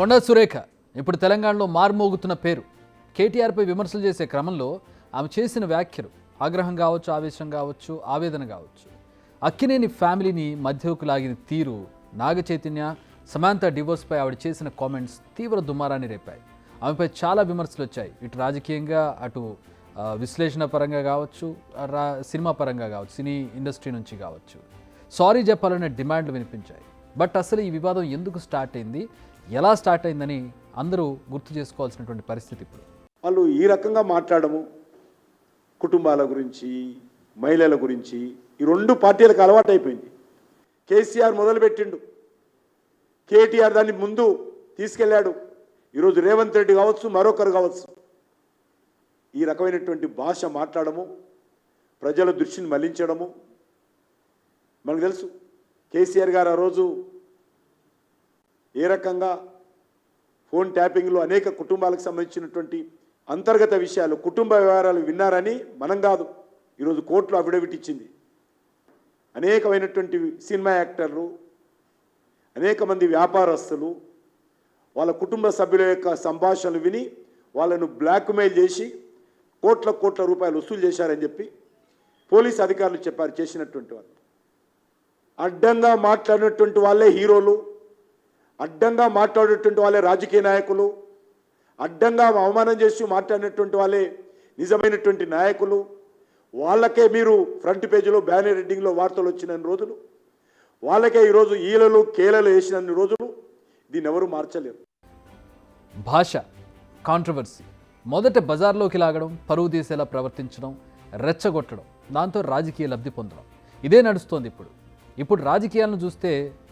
కొండా సురేఖ ఇప్పుడు తెలంగాణలో మార్మోగుతున్న పేరు. కేటీఆర్పై విమర్శలు చేసే క్రమంలో ఆమె చేసిన వ్యాఖ్యలు ఆగ్రహం కావచ్చు, ఆవేశం కావచ్చు, ఆవేదన కావచ్చు, అక్కినేని ఫ్యామిలీని మధ్యకు లాగిన తీరు, నాగ చైతన్య సమాంత డివోర్స్పై ఆవిడ చేసిన కామెంట్స్ తీవ్ర దుమారాన్ని రేపాయి. ఆమెపై చాలా విమర్శలు వచ్చాయి. ఇటు రాజకీయంగా, అటు విశ్లేషణ పరంగా కావచ్చు, సినిమా పరంగా కావచ్చు, సినీ ఇండస్ట్రీ నుంచి కావచ్చు. సారీ చెప్పాలనే డిమాండ్లు వినిపించాయి. బట్ అసలు ఈ వివాదం ఎందుకు స్టార్ట్ అయింది, ఎలా స్టార్ట్ అయిందని అందరూ గుర్తు చేసుకోవాల్సినటువంటి పరిస్థితి ఇప్పుడు. వాళ్ళు ఈ రకంగా మాట్లాడము, కుటుంబాల గురించి, మహిళల గురించి, ఈ రెండు పార్టీలకు అలవాటు అయిపోయింది. కేసీఆర్ మొదలుపెట్టిండు, కేటీఆర్ దాన్ని ముందు తీసుకెళ్లాడు. ఈరోజు రేవంత్ రెడ్డి కావచ్చు, మరొకరు కావచ్చు, ఈ రకమైనటువంటి భాష మాట్లాడము, ప్రజల దృష్టిని మళ్లించడము. మనకు తెలుసు కేసీఆర్ గారు ఆ రోజు ఏ రకంగా ఫోన్ ట్యాపింగ్లో అనేక కుటుంబాలకు సంబంధించినటువంటి అంతర్గత విషయాలు, కుటుంబ వ్యవహారాలు విన్నారని మనం కాదు, ఈరోజు కోర్టులో అఫిడవిట్ ఇచ్చింది. అనేకమైనటువంటి సినిమా యాక్టర్లు, అనేక మంది వ్యాపారస్తులు వాళ్ళ కుటుంబ సభ్యుల యొక్క సంభాషణలు విని వాళ్ళను బ్లాక్మెయిల్ చేసి కోట్ల రూపాయలు వసూలు చేశారని చెప్పి పోలీస్ అధికారులు చెప్పారు. చేసినటువంటి వాళ్ళు అడ్డంగా మాట్లాడినటువంటి వాళ్ళే హీరోలు, అడ్డంగా మాట్లాడేటువంటి వాళ్ళే రాజకీయ నాయకులు, అడ్డంగా అవమానం చేసి మాట్లాడినటువంటి వాళ్ళే నిజమైనటువంటి నాయకులు. వాళ్ళకే మీరు ఫ్రంట్ పేజీలో బ్యానర్ హెడ్డింగ్లో వార్తలు వచ్చిన రోజులు, వాళ్ళకే ఈరోజు ఈలలు కేలలు వేసిన రోజులు. దీన్ని ఎవరు మార్చలేరు. భాష కాంట్రవర్సీ, మొదట బజార్లోకి లాగడం, పరువు తీసేలా ప్రవర్తించడం, రెచ్చగొట్టడం, దాంతో రాజకీయ లబ్ధి పొందడం, ఇదే నడుస్తోంది ఇప్పుడు రాజకీయాలను చూస్తే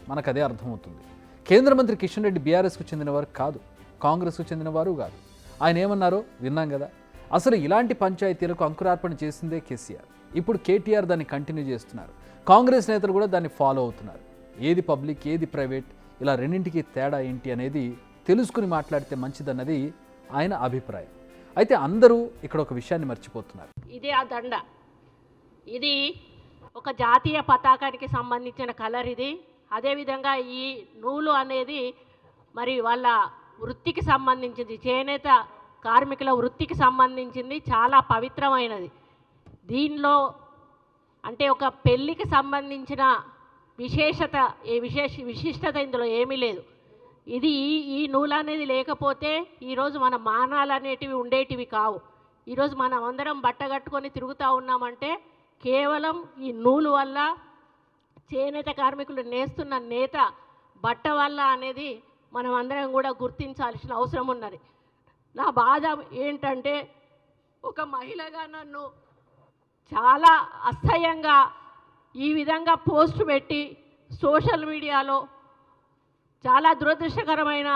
మనకు అదే అర్థమవుతుంది. కేంద్ర మంత్రి కిషన్ రెడ్డి బీఆర్ఎస్కు చెందినవారు కాదు, కాంగ్రెస్కు చెందినవారు కాదు. ఆయన ఏమన్నారో విన్నాం కదా. అసలు ఇలాంటి పంచాయతీలకు అంకురార్పణ చేసిందే కేసీఆర్. ఇప్పుడు కేటీఆర్ దాన్ని కంటిన్యూ చేస్తున్నారు. కాంగ్రెస్ నేతలు కూడా దాన్ని ఫాలో అవుతున్నారు. ఏది పబ్లిక్, ఏది ప్రైవేట్, ఇలా రెండింటికి తేడా ఏంటి అనేది తెలుసుకుని మాట్లాడితే మంచిదన్నది ఆయన అభిప్రాయం. అయితే అందరూ ఇక్కడ ఒక విషయాన్ని మర్చిపోతున్నారు. ఇదే ఆ దండ, ఇది ఒక జాతీయ పతాకానికి సంబంధించిన కలర్ ఇది. అదేవిధంగా ఈ నూలు అనేది మరి వాళ్ళ వృత్తికి సంబంధించింది, చేనేత కార్మికుల వృత్తికి సంబంధించింది, చాలా పవిత్రమైనది. దీనిలో అంటే ఒక పెళ్ళికి సంబంధించిన విశిష్టత ఇందులో ఏమీ లేదు. ఇది ఈ నూలు అనేది లేకపోతే ఈరోజు మన మానాలు అనేటివి ఉండేటివి కావు. ఈరోజు మనం అందరం బట్ట కట్టుకొని తిరుగుతూ ఉన్నామంటే కేవలం ఈ నూలు వల్ల, చేనేత కార్మికులు నేస్తున్న నేత బట్ట వల్ల అనేది మనం అందరం కూడా గుర్తించాల్సిన అవసరం ఉన్నది. నా బాధ ఏంటంటే ఒక మహిళగా నన్ను చాలా అసహ్యంగా ఈ విధంగా పోస్ట్ పెట్టి సోషల్ మీడియాలో చాలా దురదృష్టకరమైన,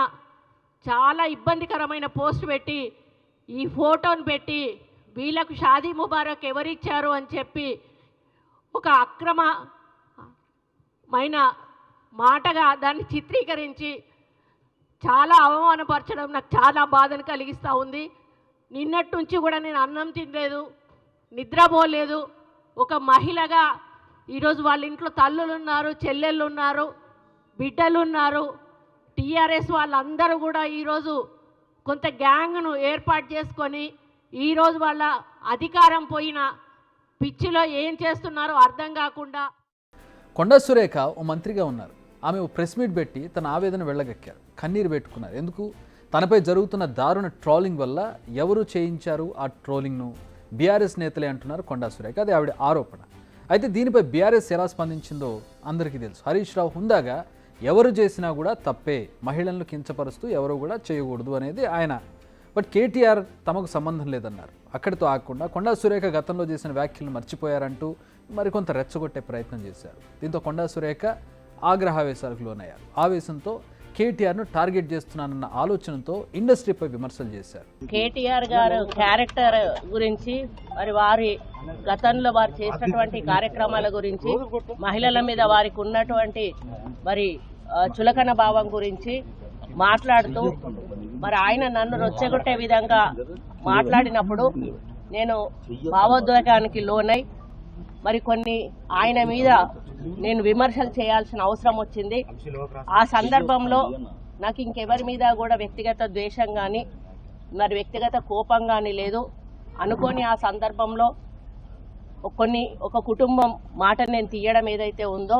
చాలా ఇబ్బందికరమైన పోస్ట్ పెట్టి ఈ ఫోటోను పెట్టి వీళ్ళకు షాదీ ముబారక్ ఎవరిచ్చారు అని చెప్పి ఒక అక్రమమైన మాటగా దాన్ని చిత్రీకరించి చాలా అవమానపరచడం నాకు చాలా బాధను కలిగిస్తూ ఉంది. నిన్నటి నుంచి కూడా నేను అన్నం తినలేదు, నిద్రపోలేదు. ఒక మహిళగా ఈరోజు వాళ్ళ ఇంట్లో తల్లులు ఉన్నారు, చెల్లెళ్ళు ఉన్నారు, బిడ్డలు ఉన్నారు. టీఆర్ఎస్ వాళ్ళందరూ కూడా ఈరోజు కొంత గ్యాంగ్ను ఏర్పాటు చేసుకొని ఈరోజు వాళ్ళ అధికారం పోయిన పిచ్చిలో ఏం చేస్తున్నారో అర్థం కాకుండా. కొండా సురేఖ ఓ మంత్రిగా ఉన్నారు. ఆమె ఓ ప్రెస్ మీట్ పెట్టి తన ఆవేదన వెళ్ళగక్కారు, కన్నీరు పెట్టుకున్నారు. ఎందుకు? తనపై జరుగుతున్న దారుణ ట్రోలింగ్ వల్ల ఎవరు చేయించారు ఆ ట్రోలింగ్ను? బీఆర్ఎస్ నేతలే అంటున్నారు కొండా సురేఖ. అది ఆవిడ ఆరోపణ. అయితే దీనిపై బీఆర్ఎస్ ఎలా స్పందించిందో అందరికీ తెలుసు. హరీష్ రావు హుందాగా ఎవరు చేసినా కూడా తప్పే, మహిళలను కించపరుస్తూ ఎవరు కూడా చేయకూడదు అనేది ఆయన. బట్ కేటీఆర్ తమకు సంబంధం లేదన్నారు. అక్కడితో ఆగకుండా కొండా సురేఖ గతంలో చేసిన వ్యాఖ్యలను మర్చిపోయారంటూ మరికొంత రెచ్చగొట్టే ప్రయత్నం చేశారు. దీంతో కొండా సురేఖ ఆగ్రహావేశాలకు లోనయ్యారు. ఆవేశంతో కేటీఆర్ను టార్గెట్ చేస్తున్నానన్న ఆలోచనతో ఇండస్ట్రీపై విమర్శలు చేశారు. కేటీఆర్ గారు క్యారెక్టర్ గురించి, మరి వారి గతంలో వారు చేసినటువంటి కార్యక్రమాల గురించి, మహిళల మీద వారికి ఉన్నటువంటి మరి చులకన భావం గురించి మాట్లాడుతూ మరి ఆయన నన్ను రొచ్చగొట్టే విధంగా మాట్లాడినప్పుడు నేను భావోద్వేగానికి లోనై మరి కొన్ని ఆయన మీద నేను విమర్శలు చేయాల్సిన అవసరం వచ్చింది. ఆ సందర్భంలో నాకు ఇంకెవరి మీద కూడా వ్యక్తిగత ద్వేషం కానీ మరి వ్యక్తిగత కోపం కానీ లేదు. అనుకోని ఆ సందర్భంలో ఒక కుటుంబం మాట నేను తీయడం ఏదైతే ఉందో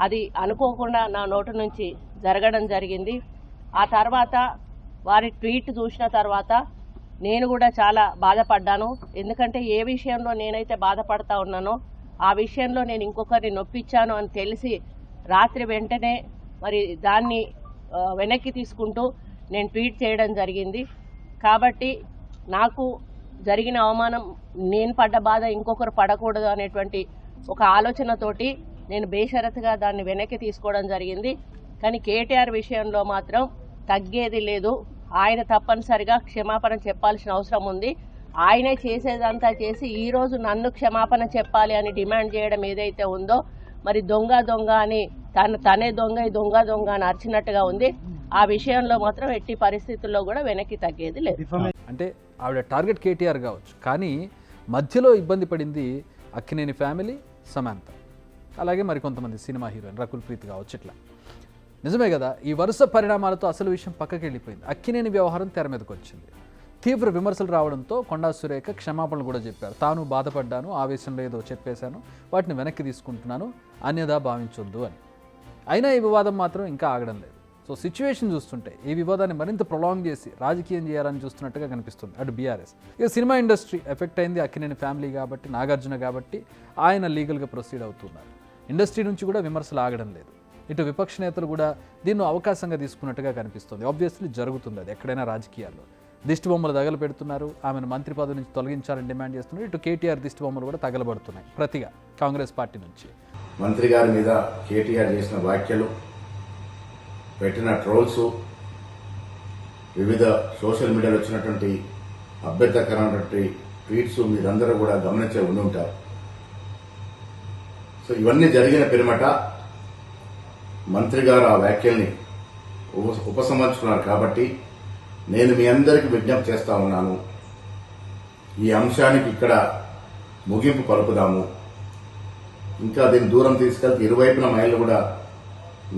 అది అనుకోకుండా నా నోటి నుంచి జరగడం జరిగింది. ఆ తర్వాత వారి ట్వీట్ చూసిన తర్వాత నేను కూడా చాలా బాధపడ్డాను. ఎందుకంటే ఏ విషయంలో నేనైతే బాధపడతా ఉన్నానో ఆ విషయంలో నేను ఇంకొకరిని నొప్పించాను అని తెలిసి రాత్రి వెంటనే మరి దాన్ని వెనక్కి తీసుకుంటూ నేను ట్వీట్ చేయడం జరిగింది. కాబట్టి నాకు జరిగిన అవమానం, నేను పడ్డ బాధ ఇంకొకరు పడకూడదు అనేటువంటి ఒక ఆలోచనతోటి నేను బేషరతుగా దాన్ని వెనక్కి తీసుకోవడం జరిగింది. కానీ కేటీఆర్ విషయంలో మాత్రం తగ్గేది లేదు. ఆయన తప్పనిసరిగా క్షమాపణ చెప్పాల్సిన అవసరం ఉంది. ఆయనే చేసేదంతా చేసి ఈరోజు నన్ను క్షమాపణ చెప్పాలి అని డిమాండ్ చేయడం ఏదైతే ఉందో మరి దొంగ అని తనే దొంగ అని అరిచినట్టుగా ఉంది. ఆ విషయంలో మాత్రం ఎట్టి పరిస్థితుల్లో కూడా వెనక్కి తగ్గేది లేదు. అంటే ఆవిడ టార్గెట్ కేటీఆర్ కావచ్చు, కానీ మధ్యలో ఇబ్బంది పడింది అక్కినేని ఫ్యామిలీ, సమంత, అలాగే మరికొంతమంది సినిమా హీరోయిన్ రకుల్ ప్రీత్ కావచ్చు. ఇట్లా నిజమే కదా. ఈ వరుస పరిణామాలతో అసలు విషయం పక్కకి వెళ్ళిపోయింది. అక్కినేని వ్యవహారం తెర మీదకి వచ్చింది. తీవ్ర విమర్శలు రావడంతో కొండా సురేఖ క్షమాపణలు కూడా చెప్పారు. తాను బాధపడ్డాను, ఆవేశంలో ఏదో చెప్పేశాను, వాటిని వెనక్కి తీసుకుంటున్నాను, అన్యదా భావించొద్దు అని. అయినా ఈ వివాదం మాత్రం ఇంకా ఆగడం లేదు. సో సిచ్యువేషన్ చూస్తుంటే ఈ వివాదాన్ని మరింత ప్రొలాంగ్ చేసి రాజకీయం చేయాలని చూస్తున్నట్టుగా కనిపిస్తుంది అటు బీఆర్ఎస్. ఇక సినిమా ఇండస్ట్రీ ఎఫెక్ట్ అయింది అక్కినేని ఫ్యామిలీ కాబట్టి, నాగార్జున కాబట్టి ఆయన లీగల్గా ప్రొసీడ్ అవుతున్నారు. ఇండస్ట్రీ నుంచి కూడా విమర్శలు ఆగడం లేదు. ఇటు విపక్ష నేతలు కూడా దీన్ని అవకాశంగా తీసుకున్నట్టుగా కనిపిస్తుంది. ఆబ్వియస్లీ జరుగుతుంది అది ఎక్కడైనా రాజకీయాల్లో. దిష్టి బొమ్మలు తగలపెడుతున్నారు, ఆమెను మంత్రి పదవి నుంచి తొలగించాలని డిమాండ్ చేస్తున్నారు. ఇటు కేటీఆర్ దిష్టి బొమ్మలు కూడా తగలబడుతున్నాయి ప్రతిగా కాంగ్రెస్ పార్టీ నుంచి. మంత్రి గారి మీద కేటీఆర్ చేసిన వ్యాఖ్యలు, పెట్టిన ట్రోల్స్, వివిధ సోషల్ మీడియాలో వచ్చినటువంటి అభ్యంతరకరమైనటువంటి ట్వీట్స్ మీరందరూ కూడా గమనించే ఉండి ఉంటారు. సో ఇవన్నీ జరిగిన పిమ్మట మంత్రి గారు ఆ వ్యాఖ్యల్ని ఉపసంహరించుకున్నారు. కాబట్టి నేను మీ అందరికీ విజ్ఞప్తి చేస్తా ఉన్నాను, ఈ అంశానికి ఇక్కడ ముగింపు పలుకుదాము. ఇంకా దీన్ని దూరం తీసుకెళ్తే ఇరువైపున మహిళలు కూడా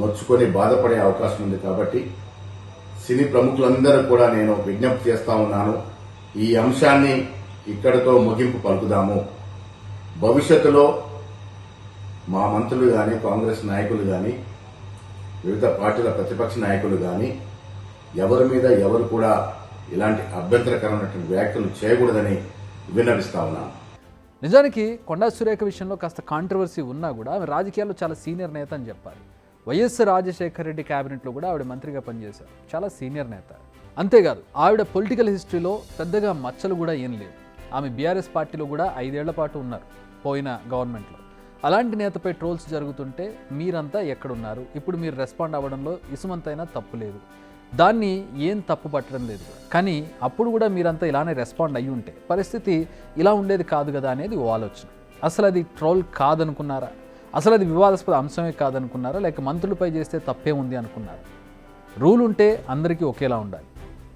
నొచ్చుకొని బాధపడే అవకాశం ఉంది. కాబట్టి సినీ ప్రముఖులందరూ కూడా నేను విజ్ఞప్తి చేస్తా ఉన్నాను, ఈ అంశాన్ని ఇక్కడితో ముగింపు పలుకుదాము. భవిష్యత్తులో మా మంత్రులు కానీ, కాంగ్రెస్ నాయకులు కానీ, వివిధ పార్టీల ప్రతిపక్ష నాయకులు కానీ ఎవరి మీద ఎవరు కూడా ఇలాంటి అభ్యంతరకరమైనటువంటి వ్యాఖ్యలు చేయకూడదని విన్నవిస్తా ఉన్నాను. నిజానికి కొండా సురేఖ విషయంలో కాస్త కాంట్రవర్సీ ఉన్నా కూడా ఆమె రాజకీయాల్లో చాలా సీనియర్ నేత అని చెప్పాలి. వైఎస్ రాజశేఖర రెడ్డి క్యాబినెట్లో కూడా ఆవిడ మంత్రిగా పనిచేశారు. చాలా సీనియర్ నేత. అంతేకాదు ఆవిడ పొలిటికల్ హిస్టరీలో పెద్దగా మచ్చలు కూడా ఏం లేవు. ఆమె బీఆర్ఎస్ పార్టీలో కూడా 5 ఏళ్ల పాటు ఉన్నారు పోయిన గవర్నమెంట్లో. అలాంటి నేతపై ట్రోల్స్ జరుగుతుంటే మీరంతా ఎక్కడున్నారు? ఇప్పుడు మీరు రెస్పాండ్ అవ్వడంలో ఇసుమంతైనా తప్పు లేదు, దాన్ని ఏం తప్పు పట్టడం లేదు. కానీ అప్పుడు కూడా మీరంతా ఇలానే రెస్పాండ్ అయ్యి ఉంటే పరిస్థితి ఇలా ఉండేది కాదు కదా అనేది ఓ ఆలోచన. అసలు అది ట్రోల్ కాదనుకున్నారా? అసలు అది వివాదాస్పద అంశమే కాదనుకున్నారా? లేక మంత్రులపై చేస్తే తప్పే ఉంది అనుకున్నారా? రూల్ ఉంటే అందరికీ ఒకేలా ఉండాలి.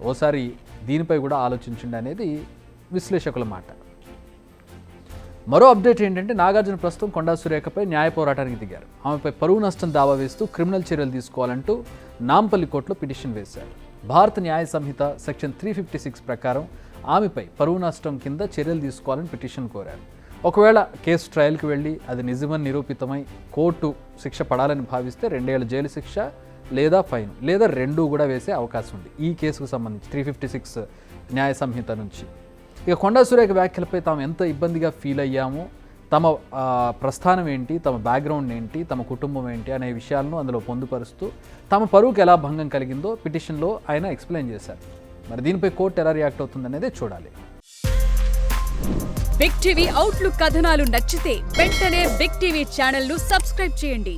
ఓసారి దీనిపై కూడా ఆలోచించండి అనేది విశ్లేషకుల మాట. మరో అప్డేట్ ఏంటంటే నాగార్జున ప్రస్తుతం కొండా సురేఖపై న్యాయ పోరాటానికి దిగారు. ఆమెపై పరువు నష్టం దావా వేస్తూ క్రిమినల్ చర్యలు తీసుకోవాలంటూ నాంపల్లి కోర్టులో పిటిషన్ వేశారు. భారత న్యాయ సంహిత సెక్షన్ 356 ప్రకారం ఆమెపై పరువు నష్టం కింద చర్యలు తీసుకోవాలని పిటిషన్ కోరారు. ఒకవేళ కేసు ట్రయల్కి వెళ్ళి అది నిజమని నిరూపితమై కోర్టు శిక్ష పడాలని భావిస్తే 2 ఏళ్ల జైలు శిక్ష లేదా ఫైన్ లేదా రెండూ కూడా వేసే అవకాశం ఉంది ఈ కేసుకు సంబంధించి 356 న్యాయ సంహిత నుంచి. ఇక కొండా సురేఖ వ్యాఖ్యలపై తాము ఎంత ఇబ్బందిగా ఫీల్ అయ్యామో, తమ ప్రస్థానం ఏంటి, తమ బ్యాక్గ్రౌండ్ ఏంటి, తమ కుటుంబం ఏంటి అనే విషయాలను అందులో పొందుపరుస్తూ తమ పరువుకి ఎలా భంగం కలిగిందో పిటిషన్లో ఆయన ఎక్స్ప్లెయిన్ చేశారు. మరి దీనిపై కోర్టు ఎలా రియాక్ట్ అవుతుందనేది చూడాలి. బిగ్ టీవీ అవుట్లుక్ కథనాలు నచ్చితే వెంటనే బిగ్ టీవీ ఛానల్ ను సబ్స్క్రైబ్ చేయండి.